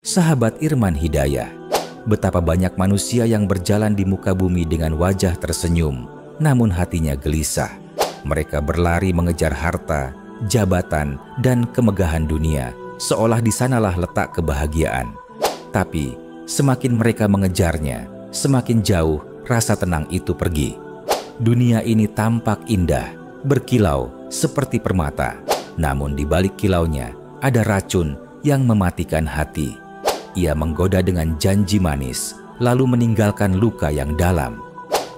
sahabat Irman Hidayah. Betapa banyak manusia yang berjalan di muka bumi dengan wajah tersenyum, namun hatinya gelisah. Mereka berlari mengejar harta, jabatan, dan kemegahan dunia, seolah di sanalah letak kebahagiaan. Tapi, semakin mereka mengejarnya, semakin jauh rasa tenang itu pergi. Dunia ini tampak indah, berkilau seperti permata. Namun di balik kilaunya, ada racun yang mematikan hati. Ia menggoda dengan janji manis, lalu meninggalkan luka yang dalam.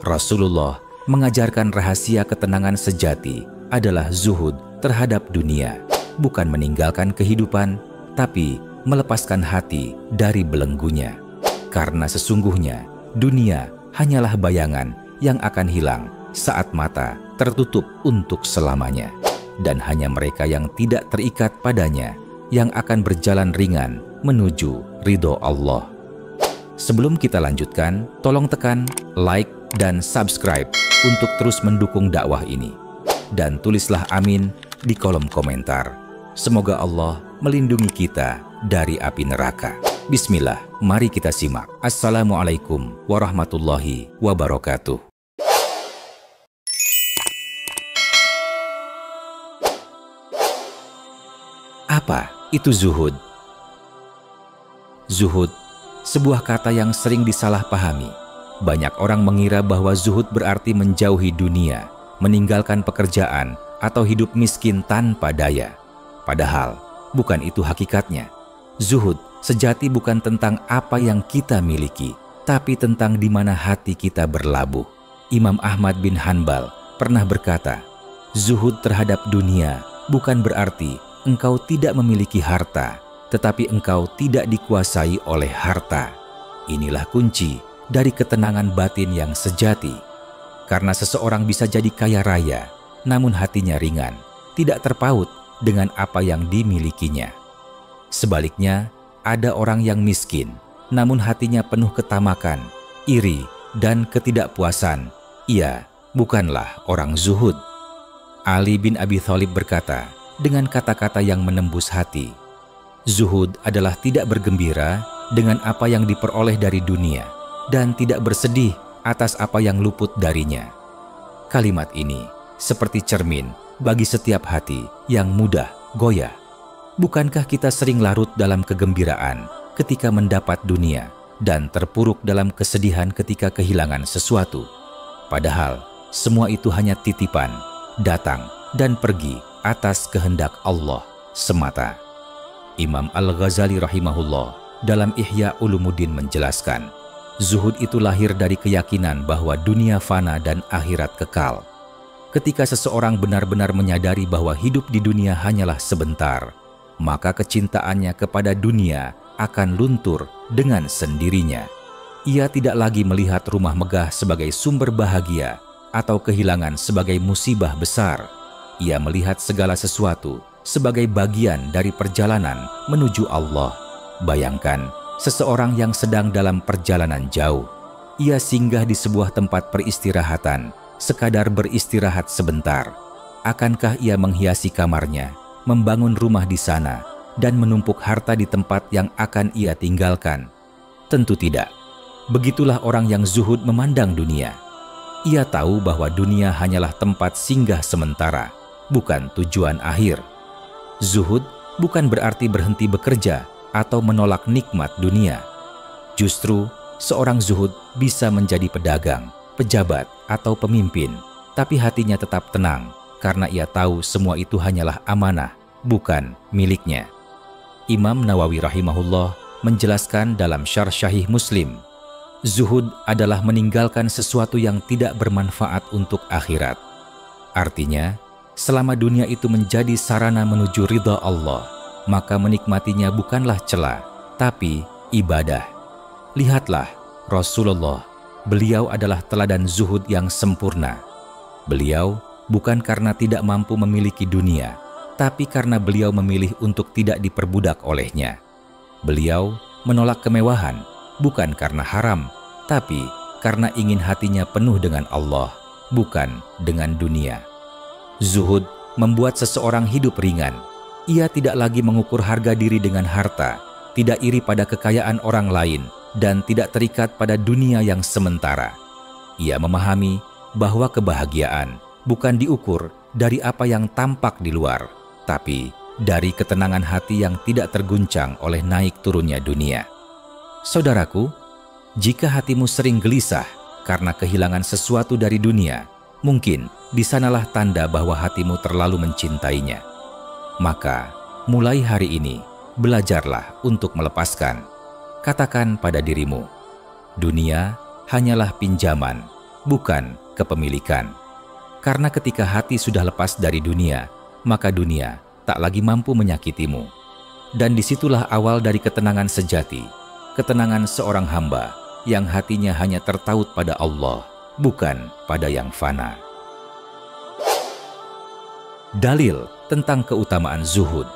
Rasulullah mengajarkan rahasia ketenangan sejati adalah zuhud terhadap dunia, bukan meninggalkan kehidupan, tapi melepaskan hati dari belenggunya. Karena sesungguhnya dunia hanyalah bayangan yang akan hilang saat mata tertutup untuk selamanya. Dan hanya mereka yang tidak terikat padanya yang akan berjalan ringan menuju ridho Allah. Sebelum kita lanjutkan, tolong tekan like dan subscribe untuk terus mendukung dakwah ini. Dan tulislah amin di kolom komentar. Semoga Allah melindungi kita dari api neraka. Bismillah, mari kita simak. Assalamualaikum warahmatullahi wabarakatuh. Apa itu zuhud? Zuhud, sebuah kata yang sering disalahpahami. Banyak orang mengira bahwa zuhud berarti menjauhi dunia, meninggalkan pekerjaan, atau hidup miskin tanpa daya. Padahal, bukan itu hakikatnya. Zuhud sejati bukan tentang apa yang kita miliki, tapi tentang di mana hati kita berlabuh. Imam Ahmad bin Hanbal pernah berkata, zuhud terhadap dunia bukan berarti engkau tidak memiliki harta, tetapi engkau tidak dikuasai oleh harta. Inilah kunci dari ketenangan batin yang sejati. Karena seseorang bisa jadi kaya raya, namun hatinya ringan, tidak terpaut dengan apa yang dimilikinya. Sebaliknya, ada orang yang miskin, namun hatinya penuh ketamakan, iri, dan ketidakpuasan. Ia bukanlah orang zuhud. Ali bin Abi Thalib berkata, dengan kata-kata yang menembus hati, zuhud adalah tidak bergembira dengan apa yang diperoleh dari dunia dan tidak bersedih atas apa yang luput darinya. Kalimat ini seperti cermin bagi setiap hati yang mudah goyah. Bukankah kita sering larut dalam kegembiraan ketika mendapat dunia dan terpuruk dalam kesedihan ketika kehilangan sesuatu? Padahal semua itu hanya titipan, datang dan pergi atas kehendak Allah semata. Imam Al-Ghazali rahimahullah dalam Ihya Ulumuddin menjelaskan, zuhud itu lahir dari keyakinan bahwa dunia fana dan akhirat kekal. Ketika seseorang benar-benar menyadari bahwa hidup di dunia hanyalah sebentar, maka kecintaannya kepada dunia akan luntur dengan sendirinya. Ia tidak lagi melihat rumah megah sebagai sumber bahagia atau kehilangan sebagai musibah besar. Ia melihat segala sesuatu sebagai bagian dari perjalanan menuju Allah. Bayangkan, seseorang yang sedang dalam perjalanan jauh. Ia singgah di sebuah tempat peristirahatan, sekadar beristirahat sebentar. Akankah ia menghiasi kamarnya, membangun rumah di sana, dan menumpuk harta di tempat yang akan ia tinggalkan? Tentu tidak. Begitulah orang yang zuhud memandang dunia. Ia tahu bahwa dunia hanyalah tempat singgah sementara, bukan tujuan akhir. Zuhud bukan berarti berhenti bekerja atau menolak nikmat dunia. Justru, seorang zuhud bisa menjadi pedagang, pejabat, atau pemimpin, tapi hatinya tetap tenang karena ia tahu semua itu hanyalah amanah, bukan miliknya. Imam Nawawi rahimahullah menjelaskan dalam Syarh Sahih Muslim, zuhud adalah meninggalkan sesuatu yang tidak bermanfaat untuk akhirat. Artinya, selama dunia itu menjadi sarana menuju ridha Allah, maka menikmatinya bukanlah cela, tapi ibadah. Lihatlah Rasulullah, beliau adalah teladan zuhud yang sempurna. Beliau bukan karena tidak mampu memiliki dunia, tapi karena beliau memilih untuk tidak diperbudak olehnya. Beliau menolak kemewahan, bukan karena haram, tapi karena ingin hatinya penuh dengan Allah, bukan dengan dunia. Zuhud membuat seseorang hidup ringan. Ia tidak lagi mengukur harga diri dengan harta, tidak iri pada kekayaan orang lain, dan tidak terikat pada dunia yang sementara. Ia memahami bahwa kebahagiaan bukan diukur dari apa yang tampak di luar, tapi dari ketenangan hati yang tidak terguncang oleh naik turunnya dunia. Saudaraku, jika hatimu sering gelisah karena kehilangan sesuatu dari dunia, mungkin di sanalah tanda bahwa hatimu terlalu mencintainya. Maka, mulai hari ini, belajarlah untuk melepaskan. Katakan pada dirimu, dunia hanyalah pinjaman, bukan kepemilikan. Karena ketika hati sudah lepas dari dunia, maka dunia tak lagi mampu menyakitimu. Dan disitulah awal dari ketenangan sejati, ketenangan seorang hamba yang hatinya hanya tertaut pada Allah, bukan pada yang fana. Dalil tentang keutamaan zuhud.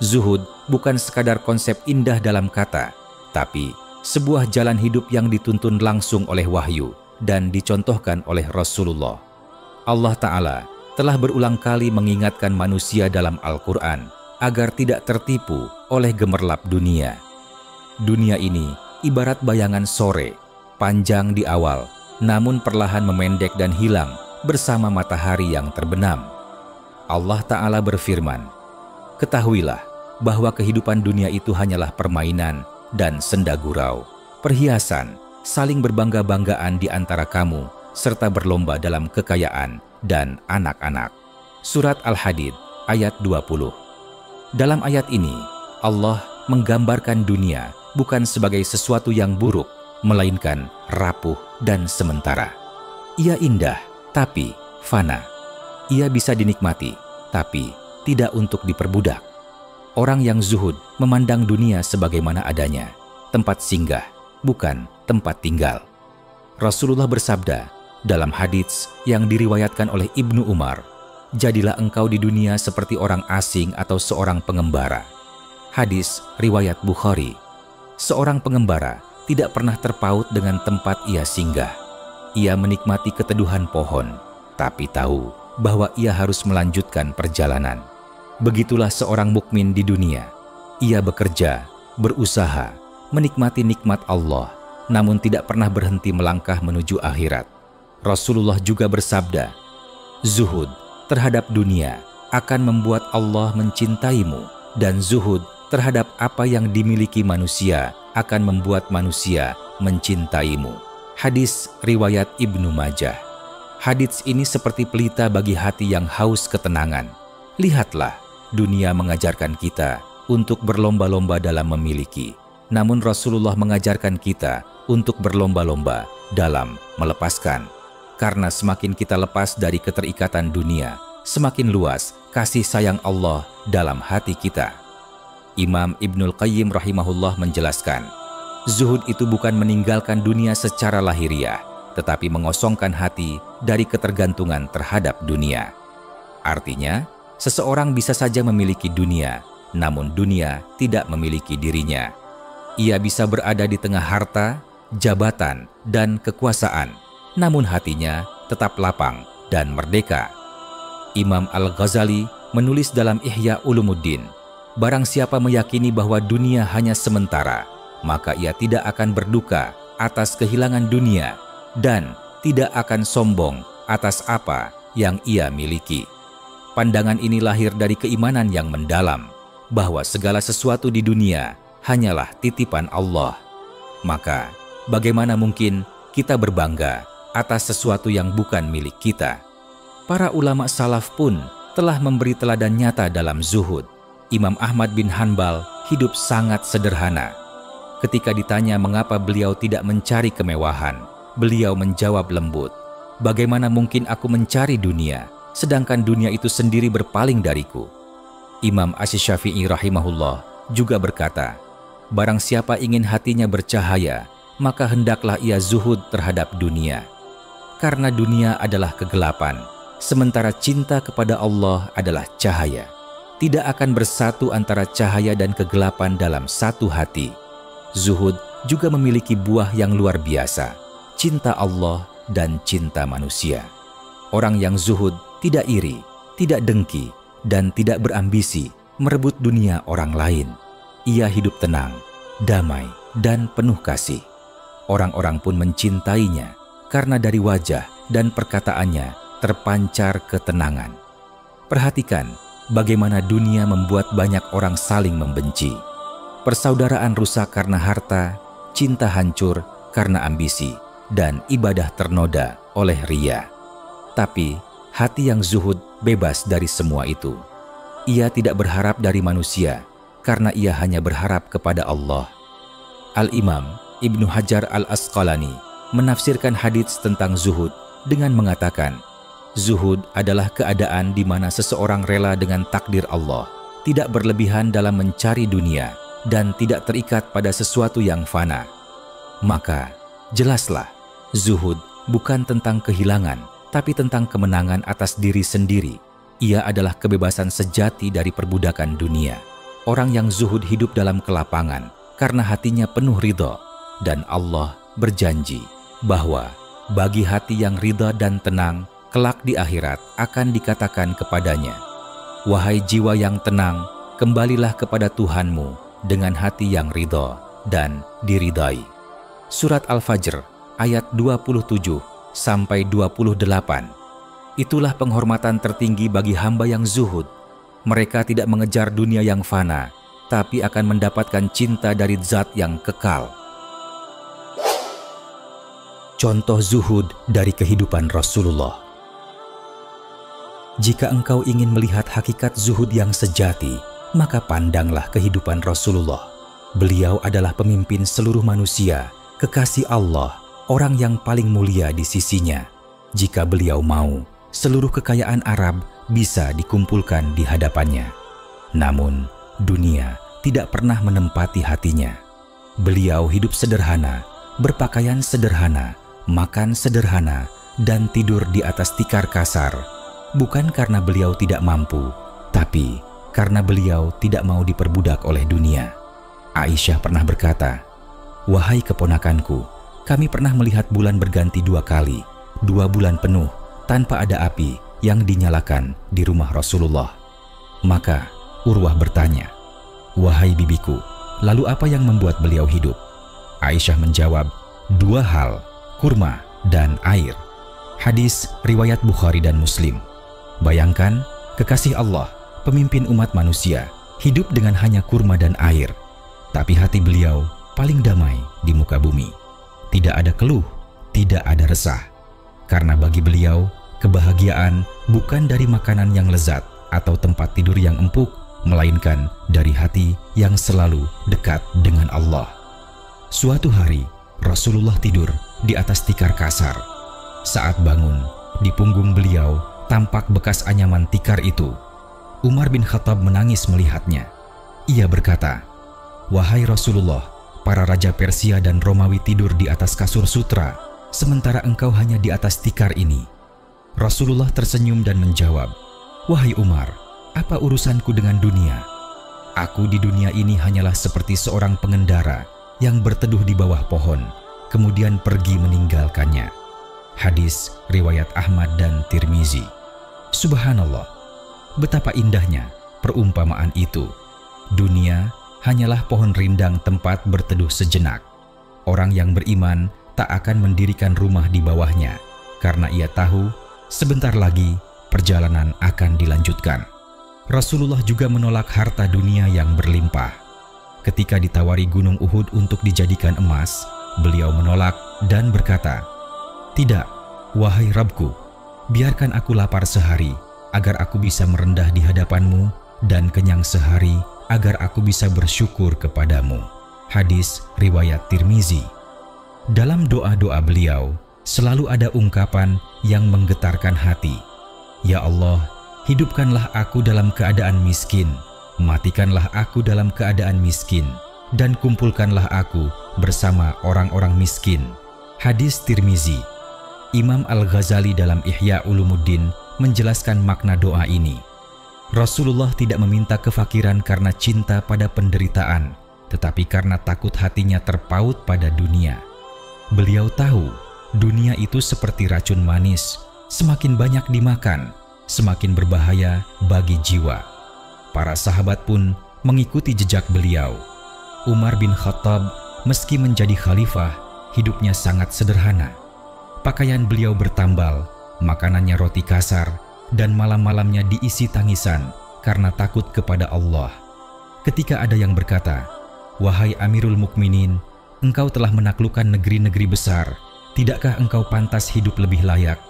Zuhud bukan sekadar konsep indah dalam kata, tapi sebuah jalan hidup yang dituntun langsung oleh wahyu dan dicontohkan oleh Rasulullah. Allah Ta'ala telah berulang kali mengingatkan manusia dalam Al-Quran agar tidak tertipu oleh gemerlap dunia. Dunia ini ibarat bayangan sore, panjang di awal, namun perlahan memendek dan hilang bersama matahari yang terbenam. Allah Ta'ala berfirman, "Ketahuilah bahwa kehidupan dunia itu hanyalah permainan dan senda gurau, perhiasan, saling berbangga-banggaan di antara kamu, serta berlomba dalam kekayaan dan anak-anak." Surat Al-Hadid ayat 20. Dalam ayat ini, Allah menggambarkan dunia bukan sebagai sesuatu yang buruk, melainkan rapuh dan sementara. Ia indah, tapi fana. Ia bisa dinikmati, tapi tidak untuk diperbudak. Orang yang zuhud memandang dunia sebagaimana adanya, tempat singgah, bukan tempat tinggal. Rasulullah bersabda dalam hadits yang diriwayatkan oleh Ibnu Umar, "Jadilah engkau di dunia seperti orang asing atau seorang pengembara." Hadis riwayat Bukhari. Seorang pengembara tidak pernah terpaut dengan tempat ia singgah. Ia menikmati keteduhan pohon, tapi tahu bahwa ia harus melanjutkan perjalanan. Begitulah seorang mukmin di dunia. Ia bekerja, berusaha, menikmati nikmat Allah, namun tidak pernah berhenti melangkah menuju akhirat. Rasulullah juga bersabda, "Zuhud terhadap dunia akan membuat Allah mencintaimu, dan zuhud terhadap apa yang dimiliki manusia akan membuat manusia mencintaimu." Hadis riwayat Ibnu Majah. Hadits ini seperti pelita bagi hati yang haus ketenangan. Lihatlah, dunia mengajarkan kita untuk berlomba-lomba dalam memiliki. Namun Rasulullah mengajarkan kita untuk berlomba-lomba dalam melepaskan. Karena semakin kita lepas dari keterikatan dunia, semakin luas kasih sayang Allah dalam hati kita. Imam Ibnul Qayyim rahimahullah menjelaskan, zuhud itu bukan meninggalkan dunia secara lahiriah, tetapi mengosongkan hati dari ketergantungan terhadap dunia. Artinya, seseorang bisa saja memiliki dunia, namun dunia tidak memiliki dirinya. Ia bisa berada di tengah harta, jabatan, dan kekuasaan, namun hatinya tetap lapang dan merdeka. Imam Al-Ghazali menulis dalam Ihya Ulumuddin, "Barang siapa meyakini bahwa dunia hanya sementara, maka ia tidak akan berduka atas kehilangan dunia dan tidak akan sombong atas apa yang ia miliki." Pandangan ini lahir dari keimanan yang mendalam bahwa segala sesuatu di dunia hanyalah titipan Allah. Maka, bagaimana mungkin kita berbangga atas sesuatu yang bukan milik kita? Para ulama salaf pun telah memberi teladan nyata dalam zuhud. Imam Ahmad bin Hanbal hidup sangat sederhana. Ketika ditanya mengapa beliau tidak mencari kemewahan, beliau menjawab lembut, "Bagaimana mungkin aku mencari dunia, sedangkan dunia itu sendiri berpaling dariku?" Imam Asy-Syafi'i rahimahullah juga berkata, "Barang siapa ingin hatinya bercahaya, maka hendaklah ia zuhud terhadap dunia. Karena dunia adalah kegelapan, sementara cinta kepada Allah adalah cahaya. Tidak akan bersatu antara cahaya dan kegelapan dalam satu hati." Zuhud juga memiliki buah yang luar biasa, cinta Allah dan cinta manusia. Orang yang zuhud tidak iri, tidak dengki, dan tidak berambisi merebut dunia orang lain. Ia hidup tenang, damai, dan penuh kasih. Orang-orang pun mencintainya karena dari wajah dan perkataannya terpancar ketenangan. Perhatikan bagaimana dunia membuat banyak orang saling membenci. Persaudaraan rusak karena harta, cinta hancur karena ambisi, dan ibadah ternoda oleh riya. Tapi hati yang zuhud bebas dari semua itu. Ia tidak berharap dari manusia karena ia hanya berharap kepada Allah. Al-Imam Ibnu Hajar Al-Asqalani menafsirkan hadits tentang zuhud dengan mengatakan, zuhud adalah keadaan di mana seseorang rela dengan takdir Allah, tidak berlebihan dalam mencari dunia, dan tidak terikat pada sesuatu yang fana. Maka, jelaslah, zuhud bukan tentang kehilangan, tapi tentang kemenangan atas diri sendiri. Ia adalah kebebasan sejati dari perbudakan dunia. Orang yang zuhud hidup dalam kelapangan, karena hatinya penuh ridha, dan Allah berjanji bahwa bagi hati yang ridha dan tenang, kelak di akhirat akan dikatakan kepadanya, "Wahai jiwa yang tenang, kembalilah kepada Tuhanmu dengan hati yang ridha dan diridai." Surat Al-Fajr ayat 27 sampai 28. Itulah penghormatan tertinggi bagi hamba yang zuhud. Mereka tidak mengejar dunia yang fana, tapi akan mendapatkan cinta dari zat yang kekal. Contoh zuhud dari kehidupan Rasulullah. Jika engkau ingin melihat hakikat zuhud yang sejati, maka pandanglah kehidupan Rasulullah. Beliau adalah pemimpin seluruh manusia, kekasih Allah, orang yang paling mulia di sisinya. Jika beliau mau, seluruh kekayaan Arab bisa dikumpulkan di hadapannya. Namun, dunia tidak pernah menempati hatinya. Beliau hidup sederhana, berpakaian sederhana, makan sederhana, dan tidur di atas tikar kasar. Bukan karena beliau tidak mampu, tapi karena beliau tidak mau diperbudak oleh dunia. Aisyah pernah berkata, "Wahai keponakanku, kami pernah melihat bulan berganti 2 kali, 2 bulan penuh, tanpa ada api yang dinyalakan di rumah Rasulullah." Maka Urwah bertanya, "Wahai bibiku, lalu apa yang membuat beliau hidup?" Aisyah menjawab, 2 hal, kurma dan air. Hadis riwayat Bukhari dan Muslim. Bayangkan, kekasih Allah, pemimpin umat manusia, hidup dengan hanya kurma dan air. Tapi hati beliau paling damai di muka bumi. Tidak ada keluh, tidak ada resah. Karena bagi beliau, kebahagiaan bukan dari makanan yang lezat atau tempat tidur yang empuk, melainkan dari hati yang selalu dekat dengan Allah. Suatu hari, Rasulullah tidur di atas tikar kasar. Saat bangun, di punggung beliau tampak bekas anyaman tikar itu. Umar bin Khattab menangis melihatnya. Ia berkata, "Wahai Rasulullah, para raja Persia dan Romawi tidur di atas kasur sutra, sementara engkau hanya di atas tikar ini." Rasulullah tersenyum dan menjawab, "Wahai Umar, apa urusanku dengan dunia? Aku di dunia ini hanyalah seperti seorang pengendara yang berteduh di bawah pohon, kemudian pergi meninggalkannya." Hadis riwayat Ahmad dan Tirmizi. Subhanallah, betapa indahnya perumpamaan itu. Dunia hanyalah pohon rindang tempat berteduh sejenak. Orang yang beriman tak akan mendirikan rumah di bawahnya, karena ia tahu sebentar lagi perjalanan akan dilanjutkan. Rasulullah juga menolak harta dunia yang berlimpah. Ketika ditawari gunung Uhud untuk dijadikan emas, beliau menolak dan berkata, "Tidak, wahai Rabbku, biarkan aku lapar sehari agar aku bisa merendah di hadapanmu, dan kenyang sehari agar aku bisa bersyukur kepadamu." Hadis riwayat Tirmizi. Dalam doa-doa beliau selalu ada ungkapan yang menggetarkan hati. "Ya Allah, hidupkanlah aku dalam keadaan miskin, matikanlah aku dalam keadaan miskin, dan kumpulkanlah aku bersama orang-orang miskin." Hadis Tirmizi. Imam Al-Ghazali dalam Ihya Ulumuddin menjelaskan makna doa ini. Rasulullah tidak meminta kefakiran karena cinta pada penderitaan, tetapi karena takut hatinya terpaut pada dunia. Beliau tahu dunia itu seperti racun manis, semakin banyak dimakan, semakin berbahaya bagi jiwa. Para sahabat pun mengikuti jejak beliau. Umar bin Khattab meski menjadi khalifah, hidupnya sangat sederhana. Pakaian beliau bertambal, makanannya roti kasar, dan malam-malamnya diisi tangisan karena takut kepada Allah. Ketika ada yang berkata, "Wahai Amirul Mukminin, engkau telah menaklukkan negeri-negeri besar, tidakkah engkau pantas hidup lebih layak?"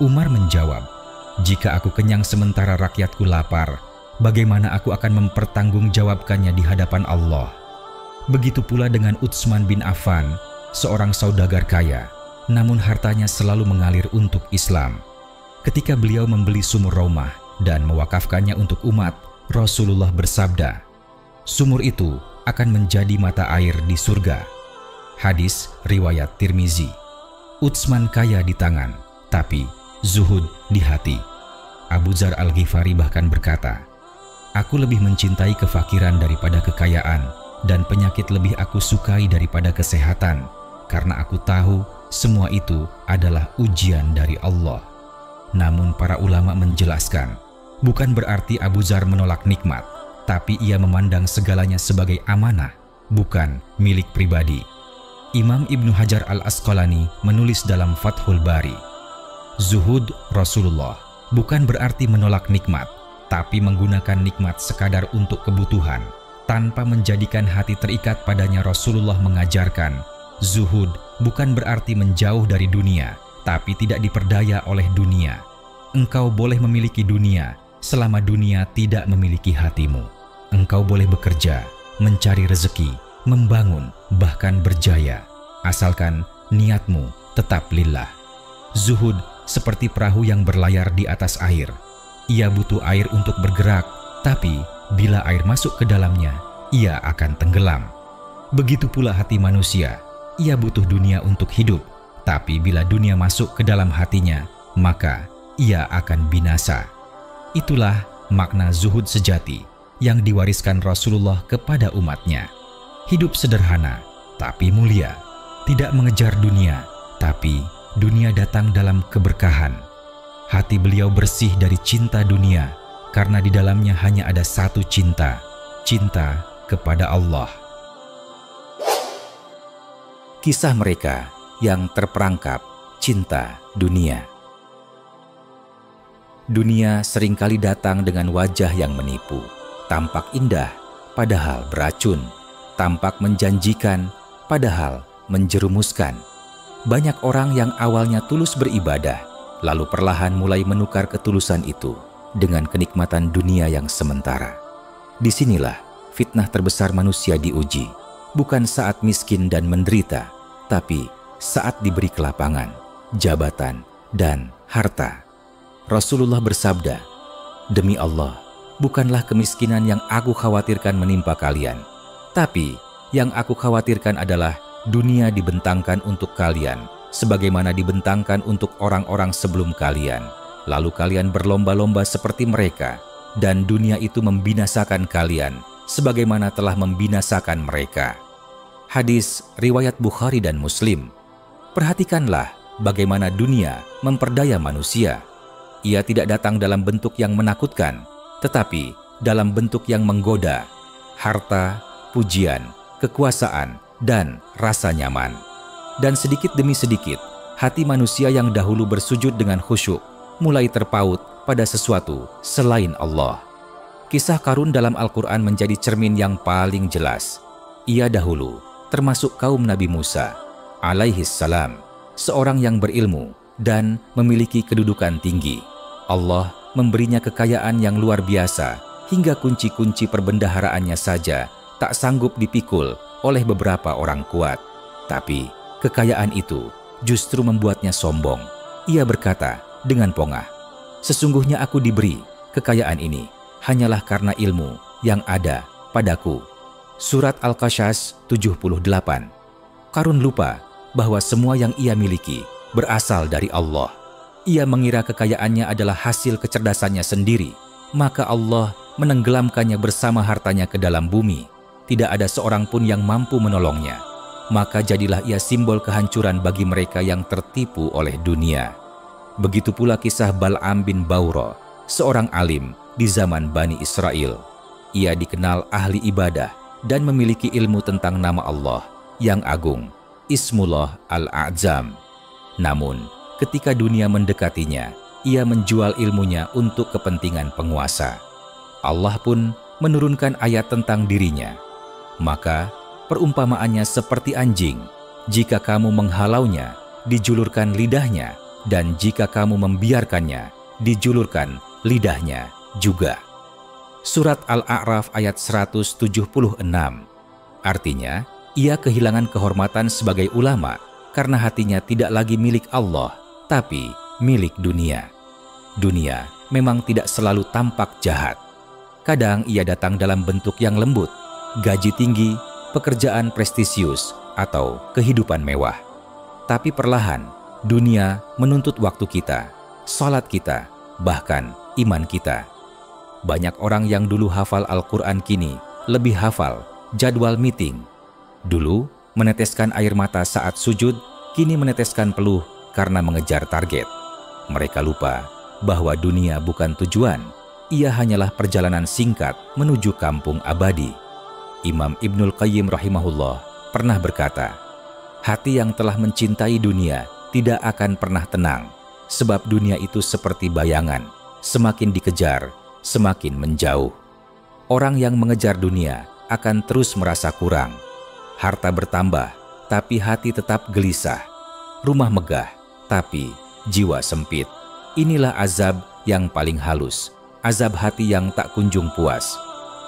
Umar menjawab, "Jika aku kenyang sementara rakyatku lapar, bagaimana aku akan mempertanggungjawabkannya di hadapan Allah?" Begitu pula dengan Utsman bin Affan, seorang saudagar kaya, namun hartanya selalu mengalir untuk Islam. Ketika beliau membeli sumur Raumah dan mewakafkannya untuk umat, Rasulullah bersabda, "Sumur itu akan menjadi mata air di surga." Hadis riwayat Tirmizi. Utsman kaya di tangan, tapi zuhud di hati. Abu Dzar Al-Ghifari bahkan berkata, "Aku lebih mencintai kefakiran daripada kekayaan, dan penyakit lebih aku sukai daripada kesehatan, karena aku tahu semua itu adalah ujian dari Allah." Namun para ulama menjelaskan, bukan berarti Abu Dzar menolak nikmat, tapi ia memandang segalanya sebagai amanah, bukan milik pribadi. Imam Ibnu Hajar Al-Asqalani menulis dalam Fathul Bari, "Zuhud Rasulullah bukan berarti menolak nikmat, tapi menggunakan nikmat sekadar untuk kebutuhan, tanpa menjadikan hati terikat padanya." Rasulullah mengajarkan, zuhud bukan berarti menjauh dari dunia, tapi tidak diperdaya oleh dunia. Engkau boleh memiliki dunia selama dunia tidak memiliki hatimu. Engkau boleh bekerja, mencari rezeki, membangun, bahkan berjaya, asalkan niatmu tetap lillah. Zuhud seperti perahu yang berlayar di atas air. Ia butuh air untuk bergerak, tapi bila air masuk ke dalamnya, ia akan tenggelam. Begitu pula hati manusia, ia butuh dunia untuk hidup, tapi bila dunia masuk ke dalam hatinya, maka ia akan binasa. Itulah makna zuhud sejati yang diwariskan Rasulullah kepada umatnya. Hidup sederhana, tapi mulia. Tidak mengejar dunia, tapi dunia datang dalam keberkahan. Hati beliau bersih dari cinta dunia, karena di dalamnya hanya ada satu cinta, cinta kepada Allah. Kisah mereka yang terperangkap cinta dunia. Dunia seringkali datang dengan wajah yang menipu, tampak indah, padahal beracun, tampak menjanjikan, padahal menjerumuskan. Banyak orang yang awalnya tulus beribadah, lalu perlahan mulai menukar ketulusan itu dengan kenikmatan dunia yang sementara. Disinilah fitnah terbesar manusia diuji, bukan saat miskin dan menderita, tapi saat diberi kelapangan, jabatan, dan harta. Rasulullah bersabda, "Demi Allah, bukanlah kemiskinan yang aku khawatirkan menimpa kalian, tapi yang aku khawatirkan adalah dunia dibentangkan untuk kalian, sebagaimana dibentangkan untuk orang-orang sebelum kalian. Lalu kalian berlomba-lomba seperti mereka, dan dunia itu membinasakan kalian, sebagaimana telah membinasakan mereka." Hadis riwayat Bukhari dan Muslim. Perhatikanlah bagaimana dunia memperdaya manusia. Ia tidak datang dalam bentuk yang menakutkan, tetapi dalam bentuk yang menggoda. Harta, pujian, kekuasaan, dan rasa nyaman. Dan sedikit demi sedikit, hati manusia yang dahulu bersujud dengan khusyuk mulai terpaut pada sesuatu selain Allah. Kisah Qarun dalam Al-Quran menjadi cermin yang paling jelas. Ia dahulu termasuk kaum Nabi Musa alaihis salam, seorang yang berilmu dan memiliki kedudukan tinggi. Allah memberinya kekayaan yang luar biasa, hingga kunci-kunci perbendaharaannya saja tak sanggup dipikul oleh beberapa orang kuat. Tapi kekayaan itu justru membuatnya sombong. Ia berkata dengan pongah, "Sesungguhnya aku diberi kekayaan ini hanyalah karena ilmu yang ada padaku." Surat Al-Qasas 78. Qarun lupa bahwa semua yang ia miliki berasal dari Allah. Ia mengira kekayaannya adalah hasil kecerdasannya sendiri, maka Allah menenggelamkannya bersama hartanya ke dalam bumi. Tidak ada seorang pun yang mampu menolongnya. Maka jadilah ia simbol kehancuran bagi mereka yang tertipu oleh dunia. Begitu pula kisah Bal'am bin Baura, seorang alim di zaman Bani Israel. Ia dikenal ahli ibadah dan memiliki ilmu tentang nama Allah yang agung, Ismullah Al-A'zam. Namun, ketika dunia mendekatinya, ia menjual ilmunya untuk kepentingan penguasa. Allah pun menurunkan ayat tentang dirinya. Maka, perumpamaannya seperti anjing. Jika kamu menghalaunya, dijulurkan lidahnya, dan jika kamu membiarkannya, dijulurkan lidahnya juga. Surat Al-A'raf ayat 176. Artinya, ia kehilangan kehormatan sebagai ulama karena hatinya tidak lagi milik Allah, tapi milik dunia. Dunia memang tidak selalu tampak jahat. Kadang ia datang dalam bentuk yang lembut, gaji tinggi, pekerjaan prestisius, atau kehidupan mewah. Tapi perlahan, dunia menuntut waktu kita, salat kita, bahkan iman kita. Banyak orang yang dulu hafal Al-Quran kini lebih hafal jadwal meeting. Dulu meneteskan air mata saat sujud, kini meneteskan peluh karena mengejar target. Mereka lupa bahwa dunia bukan tujuan, ia hanyalah perjalanan singkat menuju kampung abadi. Imam Ibnul Qayyim rahimahullah pernah berkata, hati yang telah mencintai dunia tidak akan pernah tenang, sebab dunia itu seperti bayangan, semakin dikejar, semakin menjauh. Orang yang mengejar dunia akan terus merasa kurang. Harta bertambah, tapi hati tetap gelisah. Rumah megah, tapi jiwa sempit. Inilah azab yang paling halus, azab hati yang tak kunjung puas.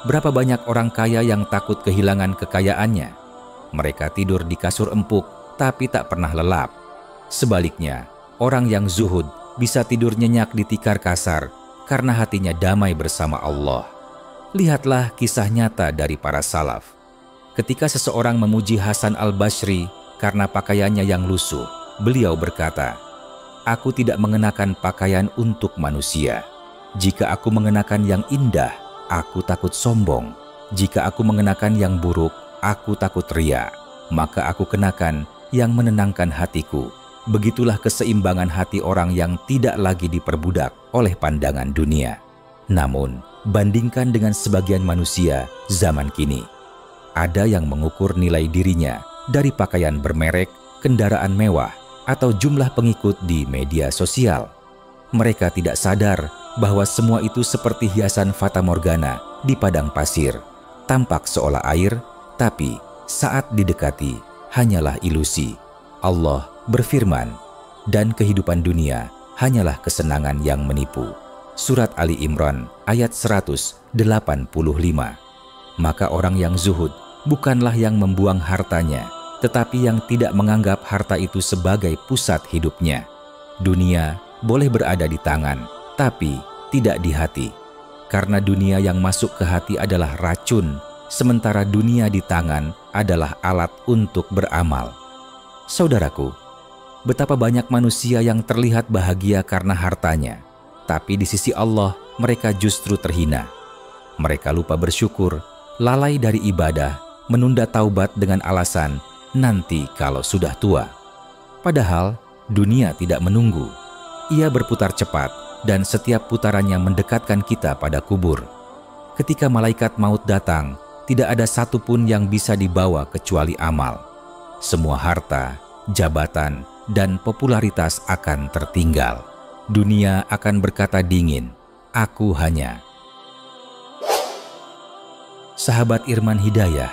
Berapa banyak orang kaya yang takut kehilangan kekayaannya. Mereka tidur di kasur empuk, tapi tak pernah lelap. Sebaliknya, orang yang zuhud bisa tidur nyenyak di tikar kasar karena hatinya damai bersama Allah. Lihatlah kisah nyata dari para salaf. Ketika seseorang memuji Hasan al-Basri karena pakaiannya yang lusuh, beliau berkata, "Aku tidak mengenakan pakaian untuk manusia. Jika aku mengenakan yang indah, aku takut sombong. Jika aku mengenakan yang buruk, aku takut riya. Maka aku kenakan yang menenangkan hatiku." Begitulah keseimbangan hati orang yang tidak lagi diperbudak oleh pandangan dunia. Namun, bandingkan dengan sebagian manusia zaman kini. Ada yang mengukur nilai dirinya dari pakaian bermerek, kendaraan mewah, atau jumlah pengikut di media sosial. Mereka tidak sadar bahwa semua itu seperti hiasan fatamorgana di padang pasir. Tampak seolah air, tapi saat didekati hanyalah ilusi. Allah berfirman, dan kehidupan dunia hanyalah kesenangan yang menipu. Surat Ali Imran ayat 185. Maka orang yang zuhud bukanlah yang membuang hartanya, tetapi yang tidak menganggap harta itu sebagai pusat hidupnya. Dunia boleh berada di tangan, tapi tidak di hati. Karena dunia yang masuk ke hati adalah racun, sementara dunia di tangan adalah alat untuk beramal. Saudaraku, betapa banyak manusia yang terlihat bahagia karena hartanya, tapi di sisi Allah mereka justru terhina. Mereka lupa bersyukur, lalai dari ibadah, menunda taubat dengan alasan nanti kalau sudah tua. Padahal dunia tidak menunggu. Ia berputar cepat dan setiap putarannya mendekatkan kita pada kubur. Ketika malaikat maut datang, tidak ada satupun yang bisa dibawa kecuali amal. Semua harta, jabatan, dan popularitas akan tertinggal. Dunia akan berkata dingin, "Aku hanya." Sahabat Irman Hidayah,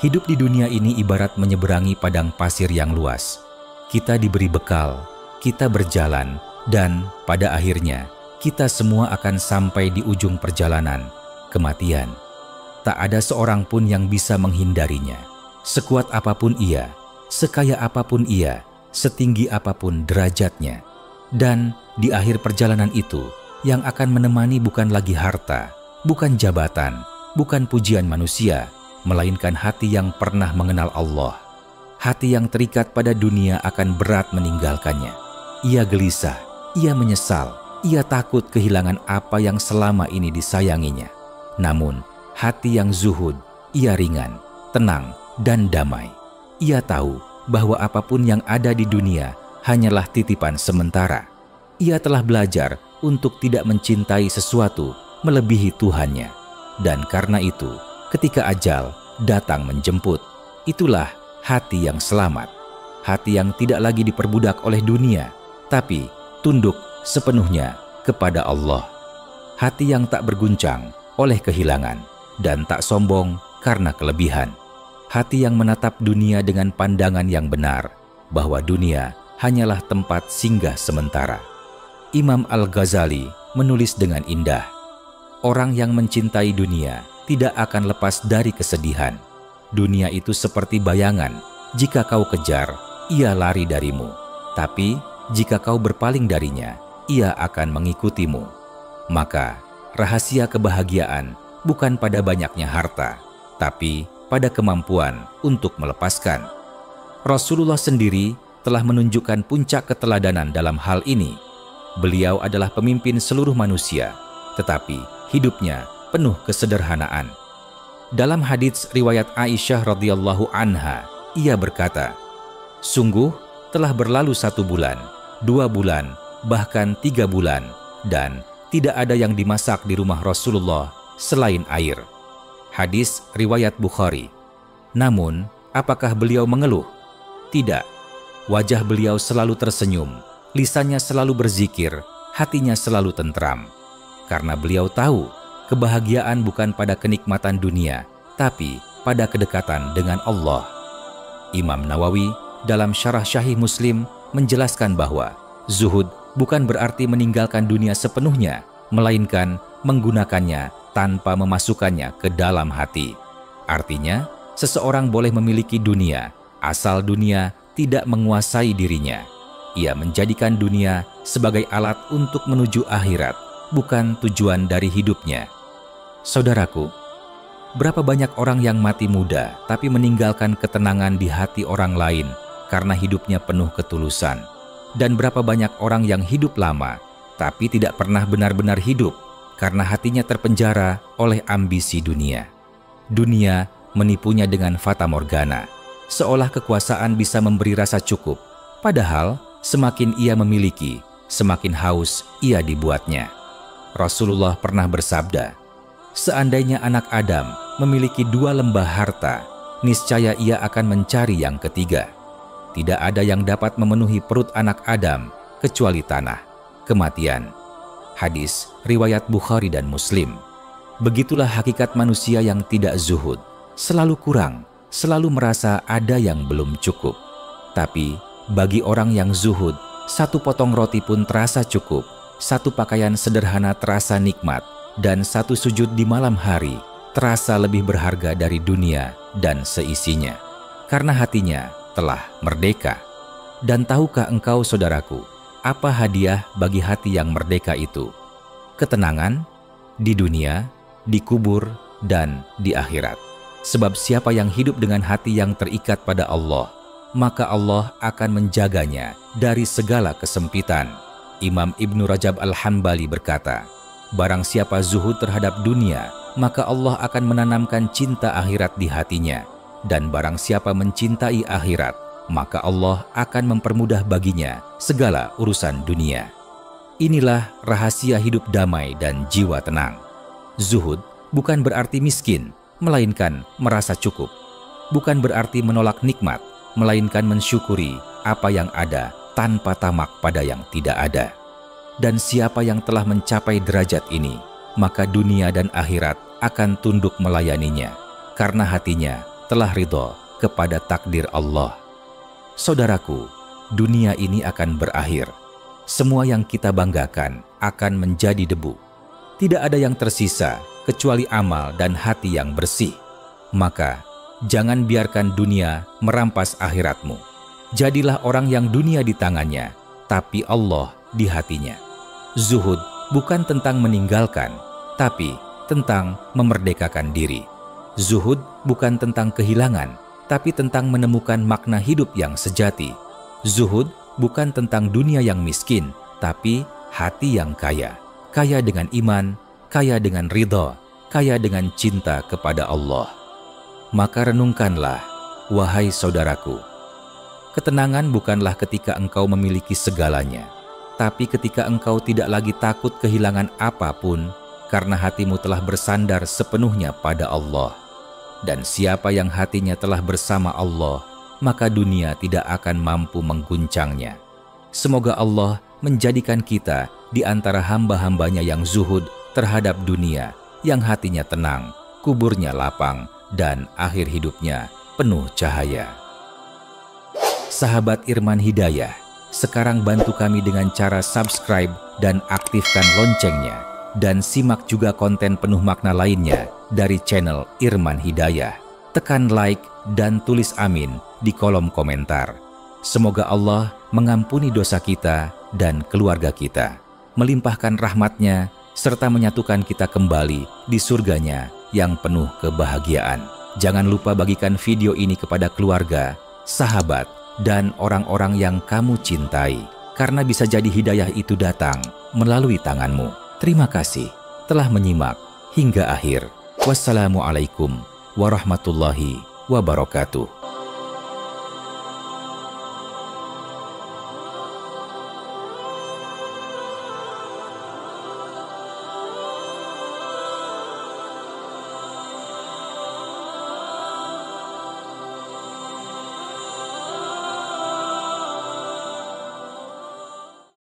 hidup di dunia ini ibarat menyeberangi padang pasir yang luas. Kita diberi bekal, kita berjalan, dan pada akhirnya kita semua akan sampai di ujung perjalanan, kematian. Tak ada seorang pun yang bisa menghindarinya. Sekuat apapun ia, sekaya apapun ia, setinggi apapun derajatnya. Dan di akhir perjalanan itu, yang akan menemani bukan lagi harta, bukan jabatan, bukan pujian manusia, melainkan hati yang pernah mengenal Allah. Hati yang terikat pada dunia akan berat meninggalkannya. Ia gelisah, ia menyesal, ia takut kehilangan apa yang selama ini disayanginya. Namun, hati yang zuhud, ia ringan, tenang, dan damai. Ia tahu bahwa apapun yang ada di dunia hanyalah titipan sementara. Ia telah belajar untuk tidak mencintai sesuatu melebihi Tuhannya. Dan karena itu, ketika ajal datang menjemput. Itulah hati yang selamat, hati yang tidak lagi diperbudak oleh dunia, tapi tunduk sepenuhnya kepada Allah. Hati yang tak berguncang oleh kehilangan dan tak sombong karena kelebihan. Hati yang menatap dunia dengan pandangan yang benar, bahwa dunia hanyalah tempat singgah sementara. Imam Al-Ghazali menulis dengan indah, orang yang mencintai dunia tidak akan lepas dari kesedihan. Dunia itu seperti bayangan, jika kau kejar, ia lari darimu. Tapi jika kau berpaling darinya, ia akan mengikutimu. Maka rahasia kebahagiaan bukan pada banyaknya harta, tapi pada kemampuan untuk melepaskan. Rasulullah sendiri telah menunjukkan puncak keteladanan dalam hal ini. Beliau adalah pemimpin seluruh manusia, tetapi hidupnya penuh kesederhanaan. Dalam hadits riwayat Aisyah radhiyallahu anha, ia berkata, "Sungguh telah berlalu 1 bulan, 2 bulan, bahkan 3 bulan, dan tidak ada yang dimasak di rumah Rasulullah selain air." Hadis riwayat Bukhari. Namun, apakah beliau mengeluh? Tidak. Wajah beliau selalu tersenyum, lisannya selalu berzikir, hatinya selalu tentram. Karena beliau tahu, kebahagiaan bukan pada kenikmatan dunia, tapi pada kedekatan dengan Allah. Imam Nawawi dalam Syarah Syahih Muslim menjelaskan bahwa zuhud bukan berarti meninggalkan dunia sepenuhnya, melainkan menggunakannya tanpa memasukkannya ke dalam hati. Artinya, seseorang boleh memiliki dunia, asal dunia tidak menguasai dirinya. Ia menjadikan dunia sebagai alat untuk menuju akhirat, bukan tujuan dari hidupnya. Saudaraku, berapa banyak orang yang mati muda tapi meninggalkan ketenangan di hati orang lain karena hidupnya penuh ketulusan. Dan berapa banyak orang yang hidup lama tapi tidak pernah benar-benar hidup karena hatinya terpenjara oleh ambisi dunia. Dunia menipunya dengan fata morgana, seolah kekuasaan bisa memberi rasa cukup, padahal semakin ia memiliki, semakin haus ia dibuatnya. Rasulullah pernah bersabda, "Seandainya anak Adam memiliki 2 lembah harta, niscaya ia akan mencari yang ketiga. Tidak ada yang dapat memenuhi perut anak Adam kecuali tanah, kematian." Hadis riwayat Bukhari dan Muslim. Begitulah hakikat manusia yang tidak zuhud, selalu kurang, selalu merasa ada yang belum cukup. Tapi bagi orang yang zuhud, 1 potong roti pun terasa cukup, 1 pakaian sederhana terasa nikmat, dan 1 sujud di malam hari terasa lebih berharga dari dunia dan seisinya, karena hatinya telah merdeka. Dan tahukah engkau, saudaraku, apa hadiah bagi hati yang merdeka itu? Ketenangan di dunia, di kubur, dan di akhirat. Sebab siapa yang hidup dengan hati yang terikat pada Allah, maka Allah akan menjaganya dari segala kesempitan. Imam Ibnu Rajab Al-Hambali berkata, barang siapa zuhud terhadap dunia, maka Allah akan menanamkan cinta akhirat di hatinya. Dan barang siapa mencintai akhirat, maka Allah akan mempermudah baginya segala urusan dunia. Inilah rahasia hidup damai dan jiwa tenang. Zuhud bukan berarti miskin, melainkan merasa cukup. Bukan berarti menolak nikmat, melainkan mensyukuri apa yang ada tanpa tamak pada yang tidak ada. Dan siapa yang telah mencapai derajat ini, maka dunia dan akhirat akan tunduk melayaninya, karena hatinya telah ridho kepada takdir Allah. Saudaraku, dunia ini akan berakhir. Semua yang kita banggakan akan menjadi debu. Tidak ada yang tersisa kecuali amal dan hati yang bersih. Maka, jangan biarkan dunia merampas akhiratmu. Jadilah orang yang dunia di tangannya, tapi Allah di hatinya. Zuhud bukan tentang meninggalkan, tapi tentang memerdekakan diri. Zuhud bukan tentang kehilangan, tapi tentang menemukan makna hidup yang sejati. Zuhud bukan tentang dunia yang miskin, tapi hati yang kaya. Kaya dengan iman, kaya dengan ridha, kaya dengan cinta kepada Allah. Maka renungkanlah, wahai saudaraku. Ketenangan bukanlah ketika engkau memiliki segalanya, tapi ketika engkau tidak lagi takut kehilangan apapun, karena hatimu telah bersandar sepenuhnya pada Allah. Dan siapa yang hatinya telah bersama Allah, maka dunia tidak akan mampu mengguncangnya. Semoga Allah menjadikan kita di antara hamba-hambanya yang zuhud terhadap dunia, yang hatinya tenang, kuburnya lapang, dan akhir hidupnya penuh cahaya. Sahabat Irman Hidayah, sekarang bantu kami dengan cara subscribe dan aktifkan loncengnya, dan simak juga konten penuh makna lainnya dari channel Irman Hidayah. Tekan like dan tulis amin di kolom komentar. Semoga Allah mengampuni dosa kita dan keluarga kita, melimpahkan rahmatnya, serta menyatukan kita kembali di surganya yang penuh kebahagiaan. Jangan lupa bagikan video ini kepada keluarga, sahabat, dan orang-orang yang kamu cintai, karena bisa jadi hidayah itu datang melalui tanganmu. Terima kasih telah menyimak hingga akhir. Wassalamualaikum warahmatullahi wabarakatuh.